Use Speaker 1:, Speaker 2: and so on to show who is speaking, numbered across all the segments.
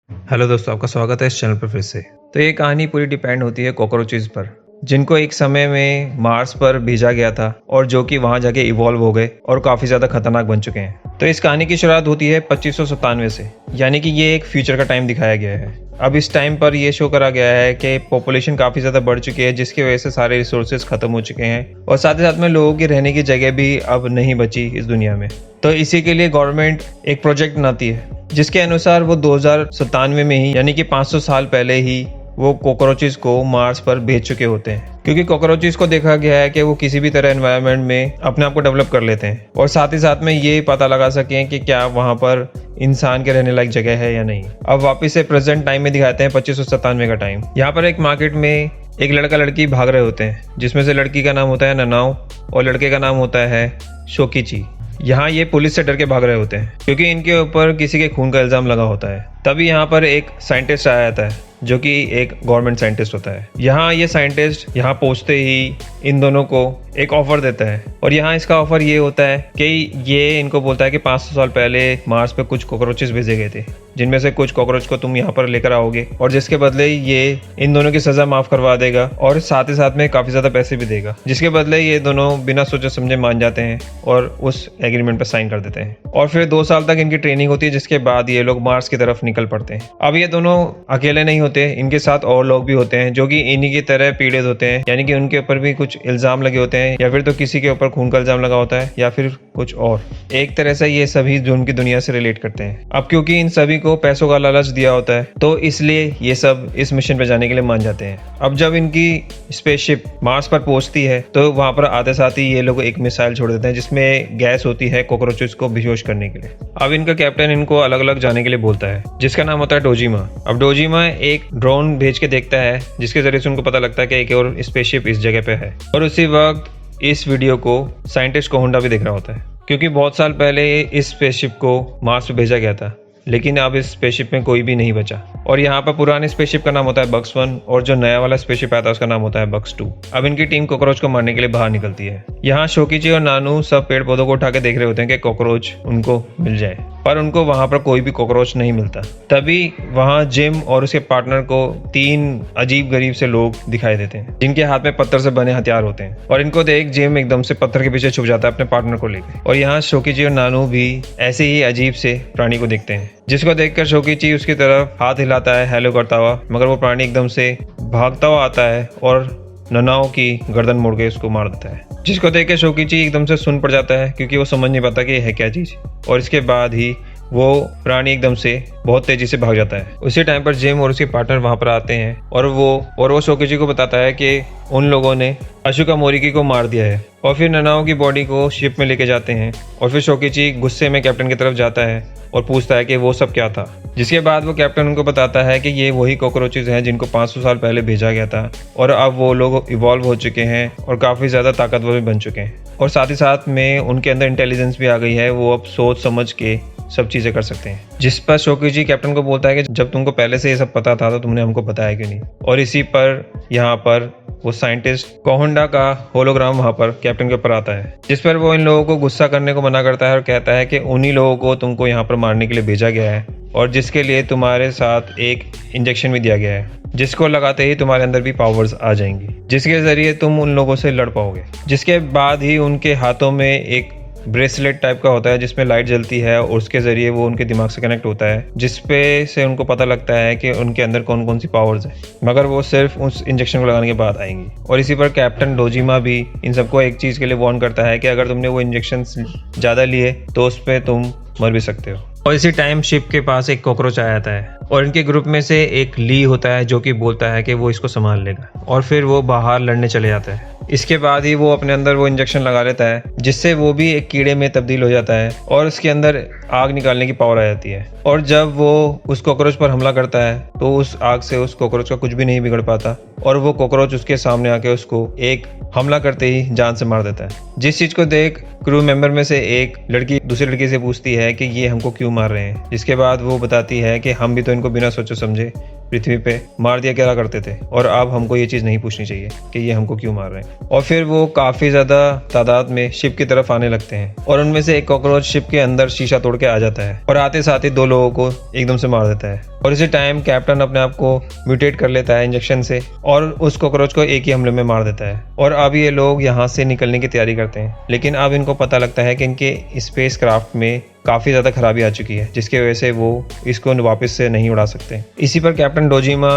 Speaker 1: Hello दोस्तों, आपका स्वागत है इस चैनल पर फिर से। तो ये कहानी पूरी डिपेंड होती है कॉकरोचेस पर, जिनको एक समय में मार्स पर भेजा गया था और जो कि वहां जाके इवॉल्व हो गए और काफ़ी ज़्यादा खतरनाक बन चुके हैं। तो इस कहानी की शुरुआत होती है 2597 से, यानी कि ये एक फ्यूचर का टाइम दिखाया गया है। अब इस टाइम पर यह शो करा गया है कि पॉपुलेशन काफ़ी ज़्यादा बढ़ चुकी है, जिसकी वजह से सारे रिसोर्सेज खत्म हो चुके हैं और साथ ही साथ में लोगों की रहने की जगह भी अब नहीं बची इस दुनिया में। तो इसी के लिए गवर्नमेंट एक प्रोजेक्ट बनाती है, जिसके अनुसार वो 2097 में ही, यानी कि 500 साल पहले ही वो कॉकरोचेस को मार्स पर भेज चुके होते हैं, क्योंकि कॉकरोचेस को देखा गया है कि वो किसी भी तरह एनवायरनमेंट में अपने आप को डेवलप कर लेते हैं और साथ ही साथ में ये पता लगा सकें कि क्या वहाँ पर इंसान के रहने लायक जगह है या नहीं। अब वापस से प्रेजेंट टाइम में दिखाते हैं 2597 का टाइम। यहाँ पर एक मार्केट में एक लड़का लड़की भाग रहे होते हैं, जिसमें से लड़की का नाम होता है ननाओ और लड़के का नाम होता है शोकिची। यहाँ ये पुलिस से डर के भाग रहे होते हैं क्योंकि इनके ऊपर किसी के खून का इल्जाम लगा होता है। तभी यहाँ पर एक साइंटिस्ट आया जाता है जो कि एक गवर्नमेंट साइंटिस्ट होता है। यहाँ ये साइंटिस्ट यहाँ पहुँचते ही इन दोनों को एक ऑफर देता है और यहाँ इसका ऑफर ये होता है कि ये इनको बोलता है कि 500 साल पहले मार्स पे कुछ कॉकरोचेस भेजे गए थे, जिनमें से कुछ कॉकरोच को तुम यहाँ पर लेकर आओगे और जिसके बदले ये इन दोनों की सजा माफ करवा देगा और साथ ही साथ में काफी ज्यादा पैसे भी देगा, जिसके बदले ये दोनों बिना सोचे समझे मान जाते हैं और उस एग्रीमेंट पर साइन कर देते हैं। और फिर 2 साल तक इनकी ट्रेनिंग होती है, जिसके बाद ये लोग मार्स की तरफ निकल पड़ते हैं। अब ये दोनों अकेले नहीं होते, इनके साथ और लोग भी होते हैं जो कि इन्हीं की तरह पीड़ित होते हैं, यानी कि उनके ऊपर भी कुछ इल्जाम लगे होते हैं या फिर तो किसी के ऊपर खून का इल्जाम लगा होता है या फिर कुछ और। एक तरह से ये सभी जो उनकी दुनिया से रिलेट करते हैं। अब क्योंकि इन सभी को पैसों का लालच दिया होता है तो इसलिए ये सब इस मिशन पे जाने के लिए मान जाते हैं। अब जब इनकी स्पेसशिप मार्स पर पहुंचती है तो वहां पर आते साथ ही ये लोग एक मिसाइल छोड़ देते हैं जिसमें गैस होती है कॉकरोचेस को बेहोश करने के लिए। अब इनका कैप्टन इनको अलग अलग जाने के लिए बोलता है, जिसका नाम होता है डोजिमा। अब डोजिमा एक ड्रोन भेज के देखता है, जिसके जरिए से उनको पता लगता है कि एक और स्पेसशिप इस जगह पे है। और उसी वक्त इस वीडियो को साइंटिस्ट कोहुंडा भी देख रहा होता है, क्योंकि बहुत साल पहले इस स्पेसशिप को मार्स पे भेजा गया था, लेकिन अब इस स्पेसशिप में कोई भी नहीं बचा। और यहाँ पर पुराने स्पेसशिप का नाम होता है बक्स 1 और जो नया वाला स्पेसशिप आया था उसका नाम होता है बक्स 2। अब इनकी टीम कॉकरोच को मारने के लिए बाहर निकलती है। यहाँ शोकिची और नानू सब पेड़ पौधों को उठा के देख रहे होते हैं कि कॉकरोच उनको मिल जाए, पर उनको वहां पर कोई भी कॉकरोच नहीं मिलता। तभी वहां जिम और उसके पार्टनर को 3 अजीब गरीब से लोग दिखाई देते हैं, जिनके हाथ में पत्थर से बने हथियार होते हैं। और इनको देख जिम एकदम से पत्थर के पीछे छुप जाता है अपने पार्टनर को लेकर। और यहाँ शोकिची और नानू भी ऐसे ही अजीब से प्राणी को देखते हैं, जिसको देखकर शोकिची उसकी तरफ हाथ हिलाता है हेलो करता हुआ, मगर वो प्राणी एकदम से भागता हुआ आता है और ननाओ की गर्दन मोड़ के उसको मार देता है, जिसको देख के शोकिची एकदम से सुन पड़ जाता है क्योंकि वो समझ नहीं पाता कि ये है क्या चीज। और इसके बाद ही वो प्राणी एकदम से बहुत तेजी से भाग जाता है। उसी टाइम पर जिम और उसके पार्टनर वहां पर आते हैं और वो शोकिची को बताता है कि उन लोगों ने अशुका मोरिकी को मार दिया है। और फिर ननाओ की बॉडी को शिप में लेके जाते हैं और फिर शोकिची गुस्से में कैप्टन की तरफ जाता है और पूछता है कि वो सब क्या था, जिसके बाद वो कैप्टन उनको बताता है कि ये वही कॉकरोचेस हैं जिनको 500 साल पहले भेजा गया था और अब वो लोग इवॉल्व हो चुके हैं और काफ़ी ज़्यादा ताकतवर भी बन चुके हैं और साथ ही साथ में उनके अंदर इंटेलिजेंस भी आ गई है, वो अब सोच समझ के सब चीज़ें कर सकते हैं। जिस पर शोकिची कैप्टन को बोलता है कि जब तुमको पहले से ये सब पता था तो तुमने हमको बताया क्यों नहीं। और इसी पर यहाँ पर वो साइंटिस्ट कोहुंडा का होलोग्राम वहां पर कैप्टन के ऊपर आता है, जिस पर वो इन लोगों को गुस्सा करने को मना करता है और कहता है कि उन्हीं लोगों को तुमको यहाँ पर मारने के लिए भेजा गया है और जिसके लिए तुम्हारे साथ एक इंजेक्शन भी दिया गया है, जिसको लगाते ही तुम्हारे अंदर भी पावर्स आ जाएंगी, जिसके जरिए तुम उन लोगों से लड़ पाओगे। जिसके बाद ही उनके हाथों में एक ब्रेसलेट टाइप का होता है जिसमें लाइट जलती है और उसके जरिए वो उनके दिमाग से कनेक्ट होता है, जिसपे से उनको पता लगता है कि उनके अंदर कौन कौन सी पावर्स है, मगर वो सिर्फ उस इंजेक्शन को लगाने के बाद आएंगी। और इसी पर कैप्टन डोजिमा भी इन सबको एक चीज़ के लिए वार्न करता है कि अगर तुमने वो इंजेक्शन ज़्यादा लिए तो उस पर तुम मर भी सकते हो। और इसी टाइम शिप के पास एक कॉकरोच आ जाता है और इनके ग्रुप में से एक ली होता है जो कि बोलता है कि वो इसको संभाल लेगा और फिर वो बाहर लड़ने चले जाता है। इसके बाद ही वो अपने अंदर वो इंजेक्शन लगा लेता है, जिससे वो भी एक कीड़े में तब्दील हो जाता है और उसके अंदर आग निकालने की पावर आ जाती है। और जब वो उस कॉकरोच पर हमला करता है तो उस आग से उस कॉकरोच का कुछ भी नहीं बिगड़ पाता और वो कॉकरोच उसके सामने आके उसको एक हमला करते ही जान से मार देता है। जिस चीज को देख क्रू मेंबर में से एक लड़की दूसरी लड़की से पूछती है कि ये हमको क्यों मार रहे हैं, जिसके बाद वो बताती है कि हम भी तो इनको बिना सोचे समझे पृथ्वी पे मार दिया करा करते थे और अब हमको ये चीज़ नहीं पूछनी चाहिए कि ये हमको क्यों मार रहे हैं। और फिर वो काफ़ी ज़्यादा तादाद में शिप की तरफ आने लगते हैं और उनमें से एक कॉकरोच शिप के अंदर शीशा तोड़ के आ जाता है और आते साथ ही 2 लोगों को एकदम से मार देता है। और इसी टाइम कैप्टन अपने आप को म्यूटेट कर लेता है इंजेक्शन से और उस कॉकरोच को एक ही हमले में मार देता है। और अब ये लोग यहाँ से निकलने की तैयारी करते हैं, लेकिन अब इनको पता लगता है कि इनके स्पेस क्राफ्ट में काफ़ी ज़्यादा खराबी आ चुकी है, जिसकी वजह से वो इसको वापस से नहीं उड़ा सकते। इसी पर कैप्टन डोजिमा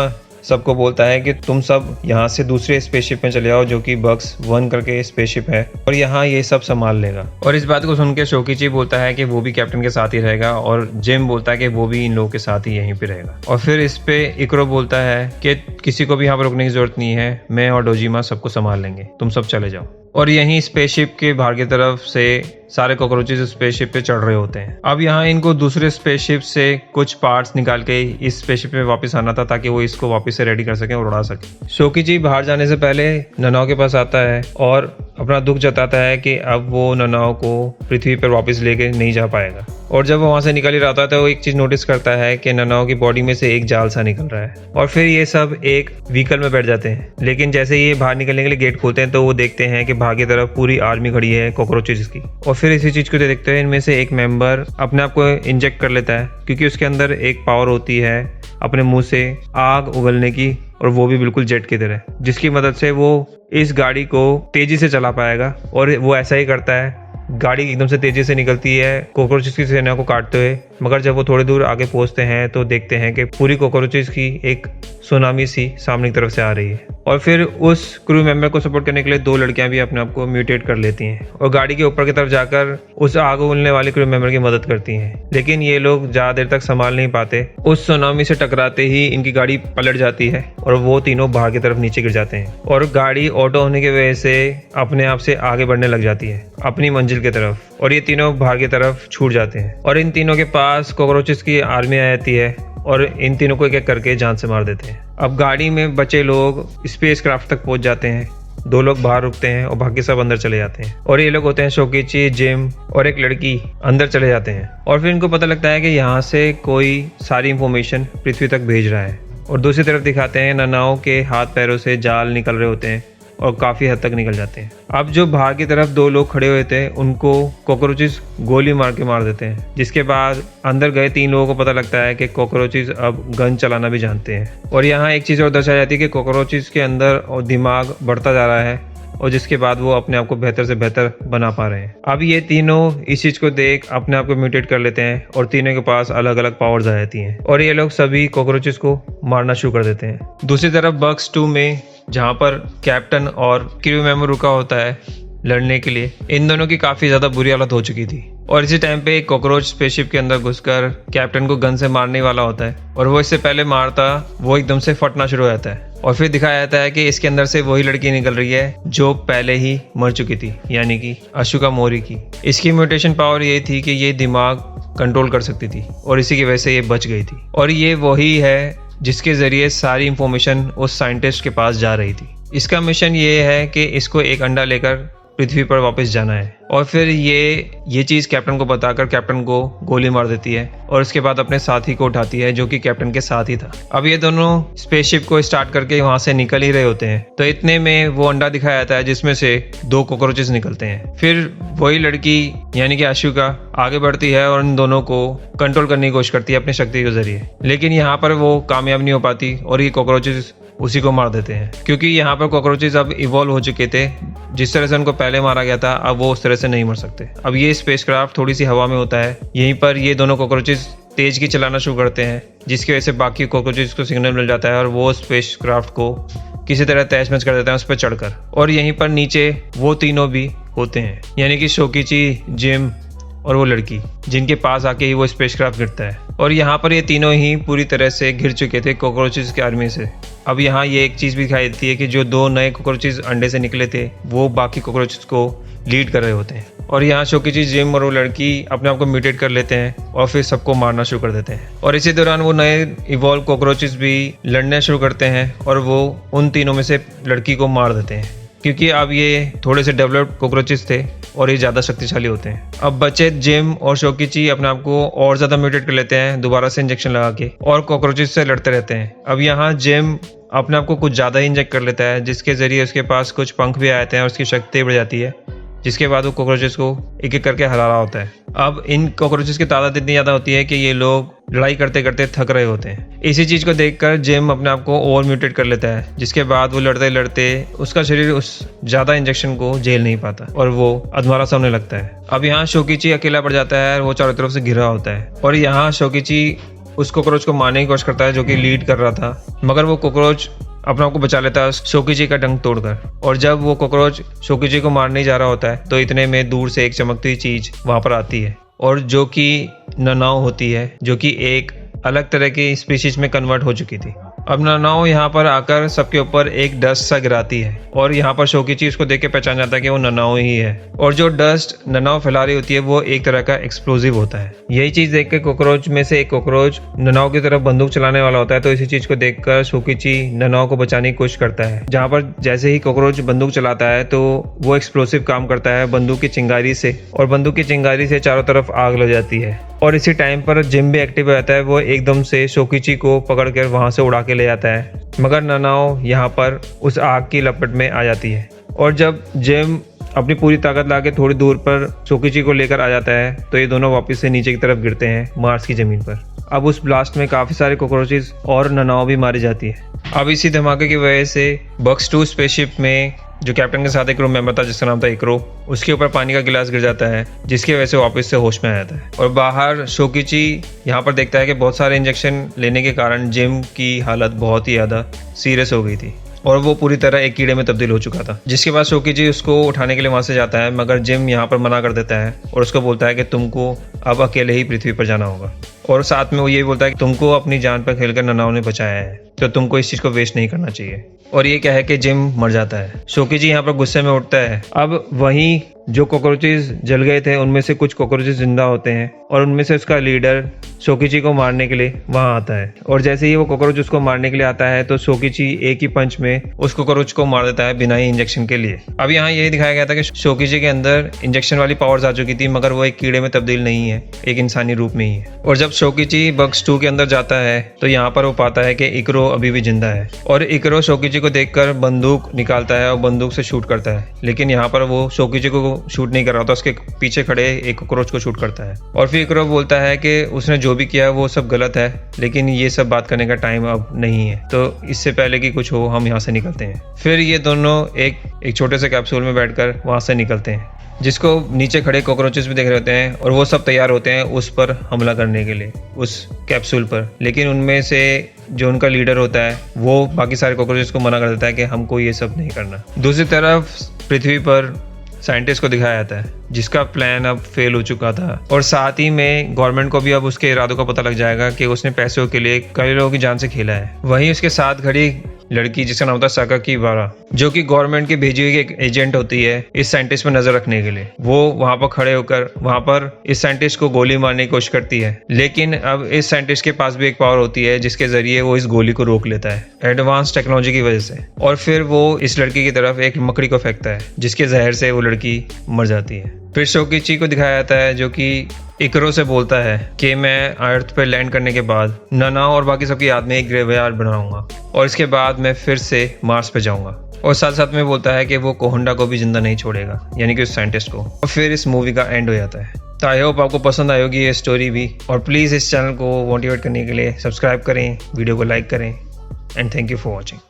Speaker 1: सबको बोलता है कि तुम सब यहाँ से दूसरे स्पेसशिप में चले जाओ जो कि बक्स 1 करके स्पेसशिप है और यहाँ ये सब संभाल लेगा। और इस बात को सुन के शोकिची बोलता है कि वो भी कैप्टन के साथ ही रहेगा और जिम बोलता है कि वो भी इन लोगों के साथ ही यहीं पे रहेगा। और फिर इस पे इक्रो बोलता है कि किसी को भी यहाँ पर रुकने की जरूरत नहीं है, मैं और डोजिमा सबको संभाल लेंगे, तुम सब चले जाओ। और यहीं स्पेसशिप के बाहर की तरफ से सारे कॉकरोचेस स्पेसशिप पे चढ़ रहे होते हैं। अब यहाँ इनको दूसरे स्पेसशिप से कुछ पार्ट्स निकाल के इस स्पेसशिप में वापस आना था ताकि वो इसको वापस से रेडी कर सकें और उड़ा सकें। शोकिची बाहर जाने से पहले ननाओ के पास आता है और अपना दुख जताता है कि अब वो ननाओ को पृथ्वी पर वापस लेके नहीं जा पाएगा। और जब वो वहाँ से निकल ही रहा था तो वो एक चीज़ नोटिस करता है कि ननाओ की बॉडी में से एक जाल सा निकल रहा है। और फिर ये सब एक व्हीकल में बैठ जाते हैं, लेकिन जैसे ये बाहर निकलने के लिए गेट खोलते हैं तो वो देखते हैं कि बाहर की तरफ पूरी आर्मी खड़ी है कॉकरोचेस की। और फिर इसी चीज़ को देखते हैं इनमें से एक मेंबर अपने आप को इंजेक्ट कर लेता है, क्योंकि उसके अंदर एक पावर होती है अपने मुंह से आग उगलने की, और वो भी बिल्कुल जेट की तरह, जिसकी मदद से वो इस गाड़ी को तेजी से चला पाएगा। और वो ऐसा ही करता है, गाड़ी एकदम से तेजी से निकलती है कॉकरोचेस की सेना को काटते हुए। मगर जब वो थोड़ी दूर आगे पहुंचते हैं तो देखते हैं कि पूरी कॉकरोचेस की एक सुनामी सी सामने की तरफ से आ रही है। और फिर उस क्रू मेंबर को सपोर्ट करने के लिए 2 लड़कियां भी अपने आप को म्यूटेट कर लेती हैं और गाड़ी के ऊपर की तरफ जाकर उस आग उगलने वाले क्रू मेंबर की मदद करती हैं। लेकिन ये लोग ज़्यादा देर तक संभाल नहीं पाते, उस सुनामी से टकराते ही इनकी गाड़ी पलट जाती है और वो तीनों बाहर की तरफ नीचे गिर जाते हैं। और गाड़ी ऑटो होने की वजह से अपने आप से आगे बढ़ने लग जाती है अपनी मंजिल की तरफ, और ये तीनों बाहर की तरफ छूट जाते हैं। और इन तीनों के पास कॉकरोचेस की आर्मी आ जाती है और इन तीनों को एक एक करके जान से मार देते हैं। अब गाड़ी में बचे लोग स्पेस क्राफ्ट तक पहुंच जाते हैं, 2 लोग बाहर रुकते हैं और बाकी सब अंदर चले जाते हैं। और ये लोग होते हैं शोकिची, जिम और एक लड़की अंदर चले जाते हैं। और फिर इनको पता लगता है कि यहाँ से कोई सारी इंफॉर्मेशन पृथ्वी तक भेज रहा है। और दूसरी तरफ दिखाते हैं ननाओ के हाथ पैरों से जाल निकल रहे होते हैं और काफ़ी हद तक निकल जाते हैं। अब जो बाहर की तरफ 2 लोग खड़े हुए थे उनको कॉकरोचेस गोली मार देते हैं, जिसके बाद अंदर गए 3 लोगों को पता लगता है कि कॉकरोचेस अब गन चलाना भी जानते हैं। और यहाँ एक चीज़ और दर्शाई जाती है कि कॉकरोचेस के अंदर और दिमाग बढ़ता जा रहा है और जिसके बाद वो अपने आप को बेहतर से बेहतर बना पा रहे हैं। अब ये तीनों इस चीज़ को देख अपने आप को म्यूटेट कर लेते हैं और तीनों के पास अलग अलग पावर्स आ जाती हैं और ये लोग सभी कॉकरोचेस को मारना शुरू कर देते हैं। दूसरी तरफ बक्स 2 में जहाँ पर कैप्टन और क्रू मेंबर रुका होता है लड़ने के लिए, इन दोनों की काफ़ी ज़्यादा बुरी हालत हो चुकी थी। और इसी टाइम पे एक कॉकरोच स्पेसशिप के अंदर घुसकर कैप्टन को गन से मारने वाला होता है और वो इससे पहले मारता वो एकदम से फटना शुरू हो जाता है। और फिर दिखाया जाता है कि इसके अंदर से वही लड़की निकल रही है जो पहले ही मर चुकी थी, यानी कि अशुका मोरी की। इसकी म्यूटेशन पावर ये थी कि ये दिमाग कंट्रोल कर सकती थी और इसी की वजह से ये बच गई थी। और ये वही है जिसके ज़रिए सारी इंफॉर्मेशन उस साइंटिस्ट के पास जा रही थी। इसका मिशन ये है कि इसको एक अंडा लेकर पृथ्वी पर वापस जाना है। और फिर ये चीज़ कैप्टन को बताकर कैप्टन को गोली मार देती है और उसके बाद अपने साथी को उठाती है जो कि कैप्टन के साथ ही था। अब ये दोनों स्पेसशिप को स्टार्ट करके वहाँ से निकल ही रहे होते हैं तो इतने में वो अंडा दिखाया जाता है जिसमें से 2 कॉकरोचेस निकलते हैं। फिर वही लड़की यानी कि अशुका आगे बढ़ती है और इन दोनों को कंट्रोल करने की कोशिश करती है अपनी शक्ति के जरिए, लेकिन यहाँ पर वो कामयाब नहीं हो पाती और ये कॉकरोचेस उसी को मार देते हैं, क्योंकि यहाँ पर कॉकरोचेस अब इवॉल्व हो चुके थे। जिस तरह से उनको पहले मारा गया था अब वो उस तरह से नहीं मर सकते। अब ये स्पेसक्राफ्ट थोड़ी सी हवा में होता है, यहीं पर ये दोनों कॉकरोचेस तेज की चलाना शुरू करते हैं जिसकी वजह से बाकी कॉकरोचेस को सिग्नल मिल जाता है और वो स्पेसक्राफ्ट को किसी तरह तहस नहस कर देते हैं उस पर चढ़कर। और यहीं पर नीचे वो तीनों भी होते हैं, यानी कि शोकिची, जिम और वो लड़की, जिनके पास आके ही वो स्पेसक्राफ्ट गिरता है। और यहाँ पर ये तीनों ही पूरी तरह से घिर चुके थे कॉकरोचेस की आर्मी से। अब यहाँ ये एक चीज़ भी दिखाई देती है कि जो 2 नए कॉकरोचेस अंडे से निकले थे वो बाकी कॉकरोचेस को लीड कर रहे होते हैं। और यहाँ शोकिची, जिम और वो लड़की अपने आप को म्यूटेट कर लेते हैं और फिर सबको मारना शुरू कर देते हैं। और इसी दौरान वो नए इवॉल्व कॉकरोचेस भी लड़ना शुरू करते हैं और वो उन तीनों में से लड़की को मार देते हैं। क्योंकि अब ये थोड़े से डेवलप्ड कॉकरोचेस थे और ये ज़्यादा शक्तिशाली होते हैं। अब बचे जिम और शोकिची अपने आप को और ज़्यादा म्यूटेट कर लेते हैं दोबारा से इंजेक्शन लगा के और कॉकरोचेस से लड़ते रहते हैं। अब यहाँ जिम अपने आप को कुछ ज़्यादा ही इंजेक्ट कर लेता है, जिसके ज़रिए उसके पास कुछ पंख भी आते हैं और उसकी शक्ति बढ़ जाती है, जिसके बाद वो कॉकरोचेस को एक एक करके हरा रहा होता है। अब इन कॉकरोचेस की तादाद इतनी ज़्यादा होती है कि ये लोग लड़ाई करते करते थक रहे होते हैं। इसी चीज़ को देखकर जिम अपने आप को ओवर म्यूटेट कर लेता है, जिसके बाद वो लड़ते लड़ते उसका शरीर उस ज़्यादा इंजेक्शन को झेल नहीं पाता और वो अधमरा सा होने लगता है। अब यहाँ शोकिची अकेला पड़ जाता है और वो चारों तरफ से घिरा होता है और यहाँ शोकिची उस कॉकरोच को मारने की कोशिश करता है जो कि लीड कर रहा था, मगर वो कॉकरोच अपने आप को बचा लेता है शोकिची का डंक तोड़कर। और जब वो कॉकरोच शोकिची को मारने जा रहा होता है तो इतने में दूर से एक चमकती हुई चीज वहां पर आती है और जो कि ननाओ होती है, जो कि एक अलग तरह की स्पीशीज में कन्वर्ट हो चुकी थी। अब ननाओ यहाँ पर आकर सबके ऊपर एक डस्ट सा गिराती है और यहाँ पर शोकिची उसको देख के पहचान जाता है कि वो ननाओ ही है और जो डस्ट ननाओ फैला रही होती है वो एक तरह का एक्सप्लोजिव होता है। यही चीज देख के कॉकरोच में से एक कॉकरोच ननाओ की तरफ बंदूक चलाने वाला होता है, तो इसी चीज को देखकर शोकिची ननाओ को बचाने की कोशिश करता है। जहाँ पर जैसे ही कॉकरोच बंदूक चलाता है तो वो एक्सप्लोसिव काम करता है बंदूक की चिंगारी से और बंदूक की चिंगारी से चारों तरफ आग लग जाती है। और इसी टाइम पर जिम भी एक्टिव हो जाता है, वो एकदम से शोकिची को पकड़कर वहां से उड़ा के ले जाता है, मगर ननाओ यहाँ पर उस आग की लपट में आ जाती है। और जब जिम अपनी पूरी ताकत लाके थोड़ी दूर पर शोकिची को लेकर आ जाता है तो ये दोनों वापस से नीचे की तरफ गिरते हैं मार्स की जमीन पर। अब उस ब्लास्ट में काफी सारे कॉकरोचेस और ननाओ भी मारी जाती है। अब इसी धमाके की वजह से बक्स 2 स्पेसशिप में जो कैप्टन के साथ एक क्रू मेंबर था जिसका नाम था इक्रो, उसके ऊपर पानी का गिलास गिर जाता है, जिसकी वजह से वापस से होश में आ जाता है। और बाहर शोकिची यहाँ पर देखता है कि बहुत सारे इंजेक्शन लेने के कारण जिम की हालत बहुत ही ज़्यादा सीरियस हो गई थी और वो पूरी तरह एक कीड़े में तब्दील हो चुका था। जिसके बाद शोकिची उसको उठाने के लिए वहां से जाता है, मगर जिम यहाँ पर मना कर देता है और उसको बोलता है कि तुमको अब अकेले ही पृथ्वी पर जाना होगा और साथ में वो यही बोलता है कि तुमको अपनी जान पर खेलकर ननाओ ने बचाया है, तो तुमको इस चीज को वेस्ट नहीं करना चाहिए। और ये क्या है कि जिम मर जाता है। शोकिची यहाँ पर गुस्से में उठता है। अब वहीं जो कॉकरोचेस जल गए थे उनमें से कुछ कॉकरोचेस जिंदा होते हैं और उनमें से उसका लीडर शोकिची को मारने के लिए वहां आता है और जैसे ही वो कॉकरोच उसको मारने के लिए आता है तो शोकिची एक ही पंच में उस कॉकरोच को मार देता है बिना ही इंजेक्शन के लिए। अब यहाँ यही दिखाया गया था कि शोकिची के अंदर इंजेक्शन वाली पावर्स आ चुकी थी, मगर वो एक कीड़े में तब्दील नहीं है, एक इंसानी रूप में ही है। और जब शोकिची बक्स 2 के अंदर जाता है तो यहाँ पर वो पाता है कि इक्रो अभी भी जिंदा है और इक्रो शोकिची को देखकर बंदूक निकालता है और बंदूक से शूट करता है, लेकिन यहाँ पर वो शोकिची को शूट नहीं कर रहा था, उसके पीछे खड़े एक कॉकरोच को शूट करता है। और फिर इक्रो बोलता है कि उसने जो भी किया वो सब गलत है, लेकिन ये सब बात करने का टाइम अब नहीं है, तो इससे पहले कि कुछ हो हम यहाँ से निकलते हैं। फिर ये दोनों एक छोटे से कैप्सूल में बैठकर वहां से निकलते हैं, जिसको नीचे खड़े कॉकरोचेस भी देख रहे होते हैं और वो सब तैयार होते हैं उस पर हमला करने के लिए, उस कैप्सूल पर। लेकिन उनमें से जो उनका लीडर होता है वो बाकी सारे कॉकरोचेस को मना कर देता है कि हमको ये सब नहीं करना। दूसरी तरफ पृथ्वी पर साइंटिस्ट को दिखाया जाता है जिसका प्लान अब फेल हो चुका था और साथ ही में गवर्नमेंट को भी अब उसके इरादों का पता लग जाएगा कि उसने पैसों के लिए कई लोगों की जान से खेला है। वहीं उसके साथ खड़ी लड़की जिसका नाम था साकाकीबारा, जो कि गवर्नमेंट की भेजी हुई एक एजेंट होती है इस साइंटिस्ट पर नजर रखने के लिए, वो वहां पर खड़े होकर वहां पर इस साइंटिस्ट को गोली मारने की कोशिश करती है। लेकिन अब इस साइंटिस्ट के पास भी एक पावर होती है जिसके जरिए वो इस गोली को रोक लेता है एडवांस टेक्नोलॉजी की वजह से, और फिर वो इस लड़की की तरफ एक मकड़ी को फेंकता है जिसके जहर से वो लड़की मर जाती है। फिर शोकिची को दिखाया जाता है जो कि इक्रो से बोलता है कि मैं अर्थ पर लैंड करने के बाद ननाओ और बाकी सबकी याद में एक ग्रेवयार्ड बनाऊंगा और इसके बाद मैं फिर से मार्स पे जाऊंगा, और साथ साथ में बोलता है कि वो कोहंडा को भी जिंदा नहीं छोड़ेगा, यानी कि उस साइंटिस्ट को। और फिर इस मूवी का एंड हो जाता है। तो आई होप आपको पसंद आई होगी ये स्टोरी भी, और प्लीज़ इस चैनल को मोटिवेट करने के लिए सब्सक्राइब करें, वीडियो को लाइक करें, and thank you for watching.